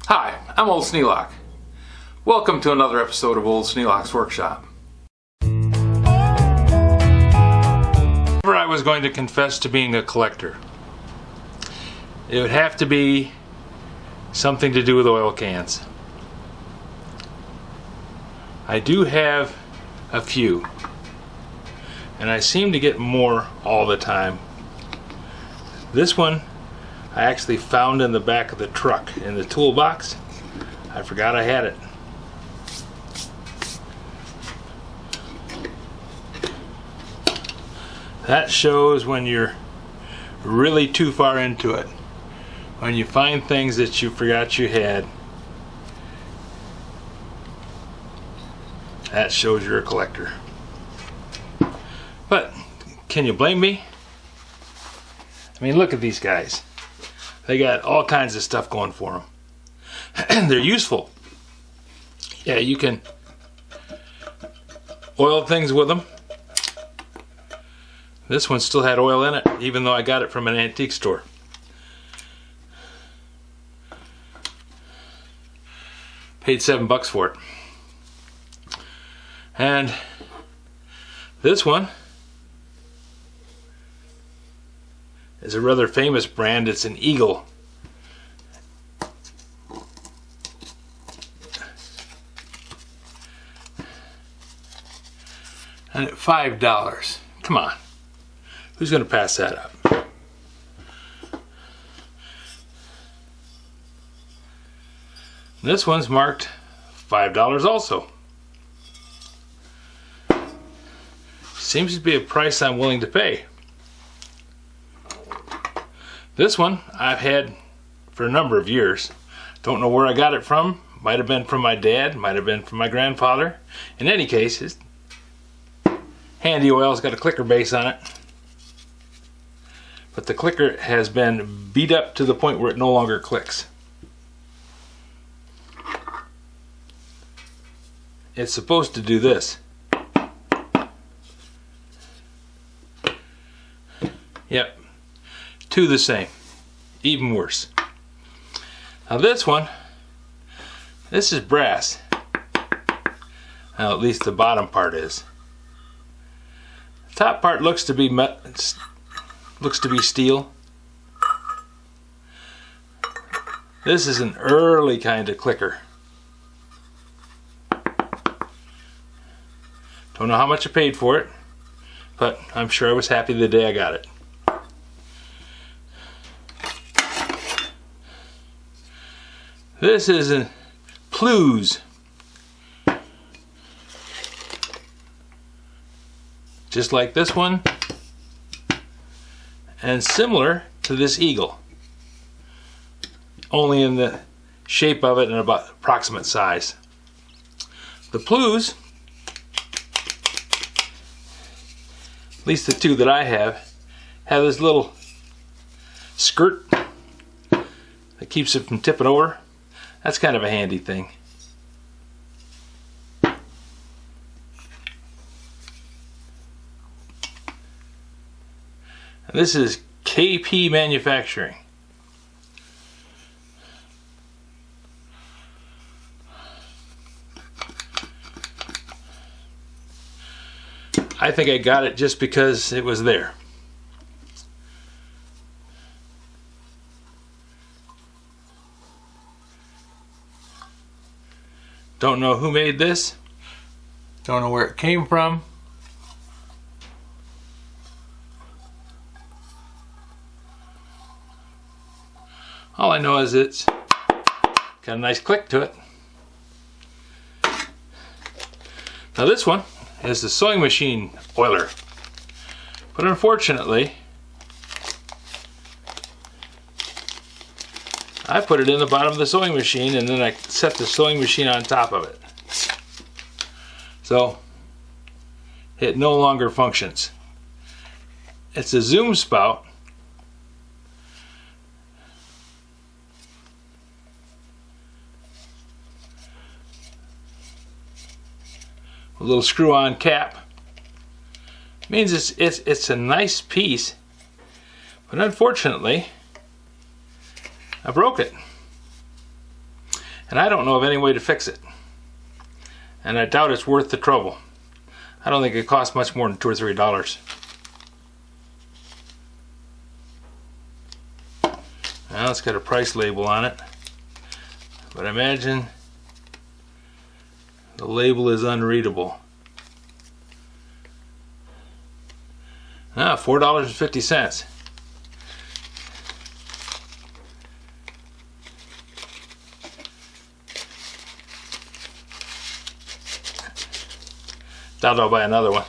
Hi, I'm Old Sneelock. Welcome to another episode of Old Sneelock's Workshop. If I was going to confess to being a collector, it would have to be something to do with oil cans. I do have a few, and I seem to get more all the time. This one I actually found in the back of the truck in the toolbox. I forgot I had it. That shows when you're really too far into it. When you find things that you forgot you had, that shows you're a collector. But can you blame me? I mean, look at these guys. They got all kinds of stuff going for them. And they're useful. Yeah, you can oil things with them. This one still had oil in it, even though I got it from an antique store. Paid $7 for it. And this one is a rather famous brand. It's an Eagle. And at $5. Come on. Who's going to pass that up? This one's marked $5 also. Seems to be a price I'm willing to pay. This one I've had for a number of years. Don't know where I got it from. Might have been from my dad, might have been from my grandfather. In any case, it's handy oil. It's got a clicker base on it. But the clicker has been beat up to the point where it no longer clicks. It's supposed to do this. Yep. Two the same. Even worse. Now this one, this is brass. Now at least the bottom part is. The top part looks to be steel. This is an early kind of clicker. Don't know how much I paid for it, but I'm sure I was happy the day I got it. This is a Plews. Just like this one, and similar to this Eagle, only in the shape of it and about approximate size. The Plews, at least the two that I have this little skirt that keeps it from tipping over. That's kind of a handy thing. And this is KP Manufacturing. I think I got it just because it was there. Don't know who made this. Don't know where it came from. All I know is it's got a nice click to it. Now this one is the sewing machine oiler. But unfortunately, I put it in the bottom of the sewing machine and then I set the sewing machine on top of it. So it no longer functions. It's a zoom spout. A little screw-on cap. Means it's a nice piece, but unfortunately I broke it. And I don't know of any way to fix it. And I doubt it's worth the trouble. I don't think it costs much more than $2 or $3. Well, it's got a price label on it, but I imagine the label is unreadable. $4.50. Doubt I'll buy another one.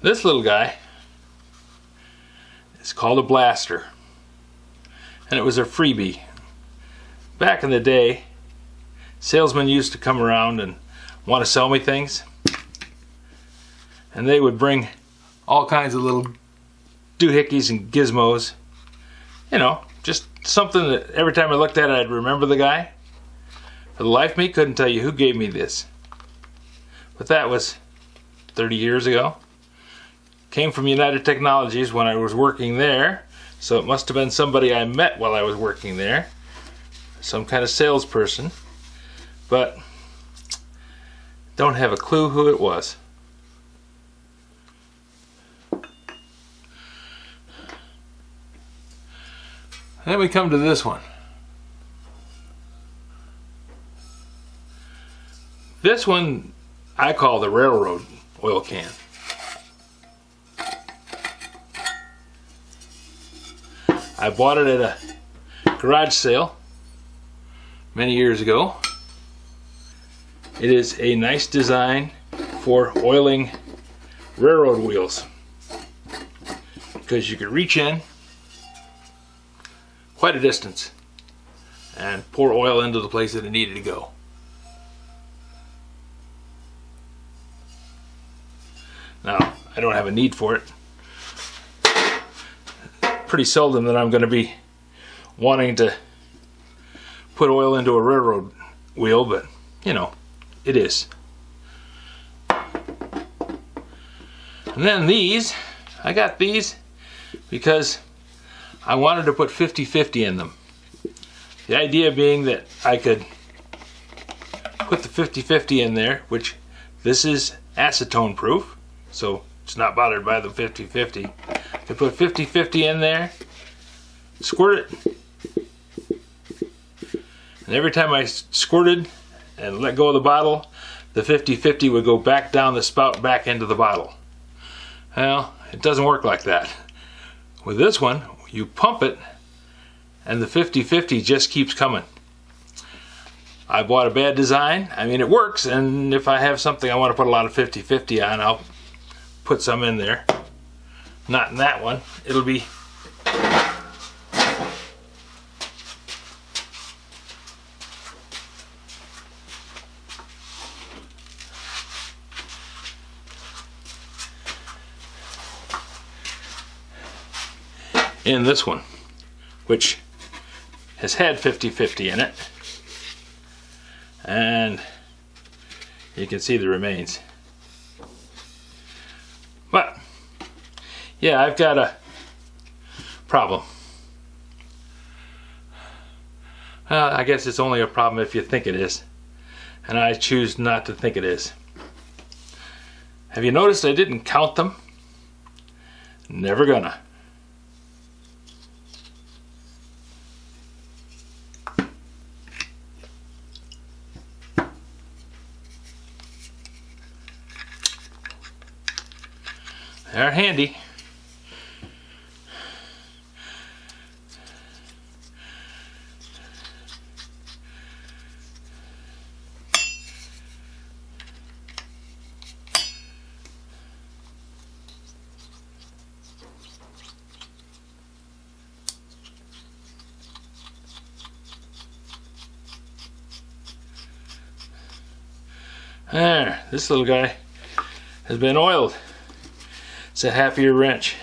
This little guy is called a blaster, and it was a freebie. Back in the day, salesmen used to come around and want to sell me things, and they would bring all kinds of little doohickeys and gizmos, you know, just something that every time I looked at it I'd remember the guy. For the life of me, couldn't tell you who gave me this, but that was 30 years ago. Came from United Technologies when I was working there, so it must have been somebody I met while I was working there, some kind of salesperson, but don't have a clue who it was. Then we come to this one. This one I call the railroad oil can. I bought it at a garage sale many years ago. It is a nice design for oiling railroad wheels, because you could reach in quite a distance and pour oil into the place that it needed to go. Now, I don't have a need for it. Pretty seldom that I'm going to be wanting to put oil into a railroad wheel, but you know, it is. And then these, I got these because I wanted to put 50-50 in them. The idea being that I could put the 50-50 in there, which this is acetone proof, so it's not bothered by the 50-50. I could put 50-50 in there, squirt it, and every time I squirted and let go of the bottle, the 50-50 would go back down the spout back into the bottle. Well, it doesn't work like that. With this one, you pump it and the 50-50 just keeps coming. I bought a bad design. I mean, it works, and if I have something I want to put a lot of 50-50 on, I'll put some in there. Not in that one. It'll be in this one, which has had 50-50 in it, and you can see the remains. But yeah, I've got a problem. I guess it's only a problem if you think it is, and I choose not to think it is. Have you noticed I didn't count them? Never gonna. They're handy. There, this little guy has been oiled. It's a half-year wrench.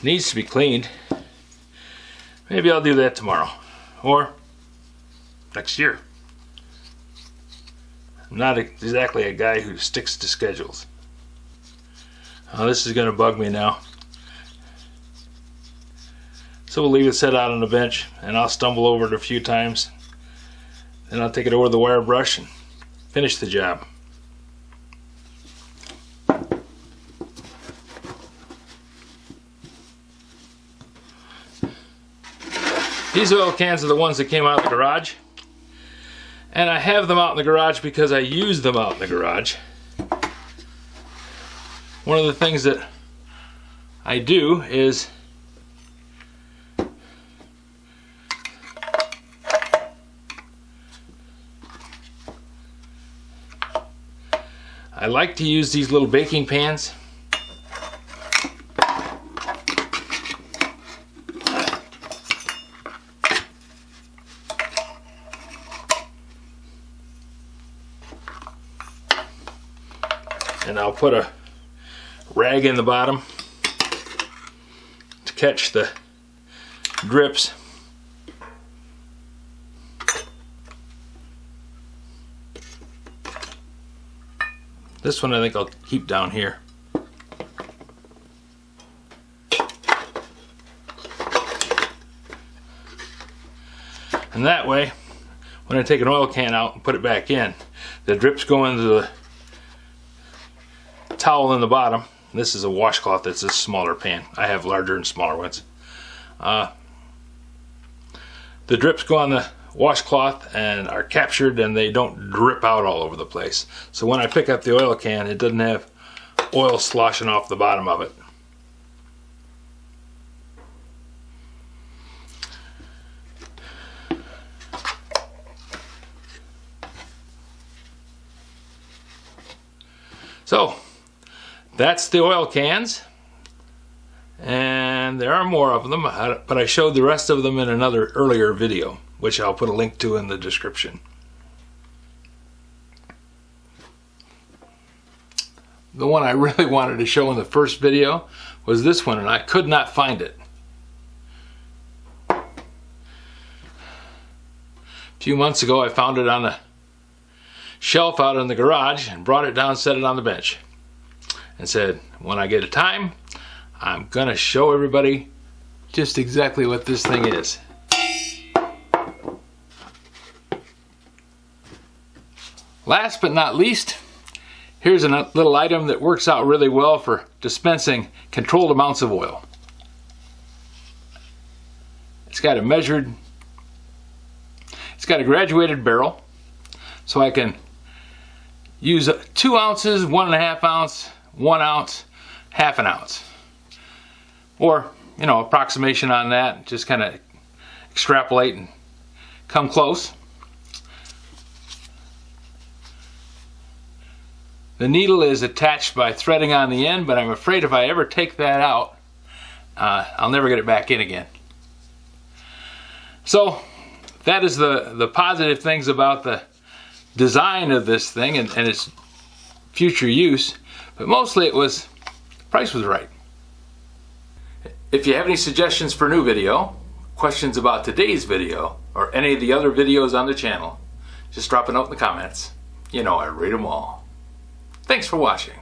Needs to be cleaned. Maybe I'll do that tomorrow or next year. I'm not exactly a guy who sticks to schedules. Oh, this is going to bug me now. So we'll leave it set out on the bench, and I'll stumble over it a few times. Then I'll take it over the wire brush and finish the job. These oil cans are the ones that came out of the garage. And I have them out in the garage because I use them out in the garage. One of the things that I do is I like to use these little baking pans. And I'll put a rag in the bottom to catch the drips. This one I think I'll keep down here. And that way, when I take an oil can out and put it back in, the drips go into the towel in the bottom. This is a washcloth that's a smaller pan. I have larger and smaller ones. The drips go on the washcloth and are captured, and they don't drip out all over the place. So when I pick up the oil can, it doesn't have oil sloshing off the bottom of it. So that's the oil cans, and there are more of them, but I showed the rest of them in another earlier video, which I'll put a link to in the description. The one I really wanted to show in the first video was this one, and I could not find it. A few months ago I found it on a shelf out in the garage and brought it down, set it on the bench, and said, when I get a time, I'm gonna show everybody just exactly what this thing is. Last but not least, here's a little item that works out really well for dispensing controlled amounts of oil. It's got a graduated barrel, so I can use 2 ounces, 1.5 ounce, 1 ounce, half an ounce. Or, you know, approximation on that, just kind of extrapolate and come close. The needle is attached by threading on the end, but I'm afraid if I ever take that out, I'll never get it back in again. So that is the positive things about the design of this thing and its future use, but mostly it was, the price was right. If you have any suggestions for a new video, questions about today's video, or any of the other videos on the channel, just drop a note in the comments. You know I read them all. Thanks for watching.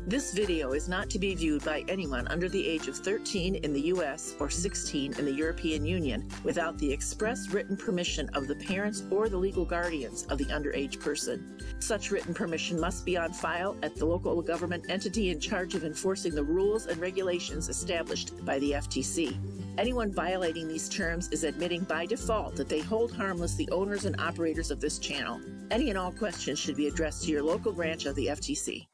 This video is not to be viewed by anyone under the age of 13 in the U.S. or 16 in the European Union without the express written permission of the parents or the legal guardians of the underage person. Such written permission must be on file at the local government entity in charge of enforcing the rules and regulations established by the FTC. Anyone violating these terms is admitting by default that they hold harmless the owners and operators of this channel. Any and all questions should be addressed to your local branch of the FTC.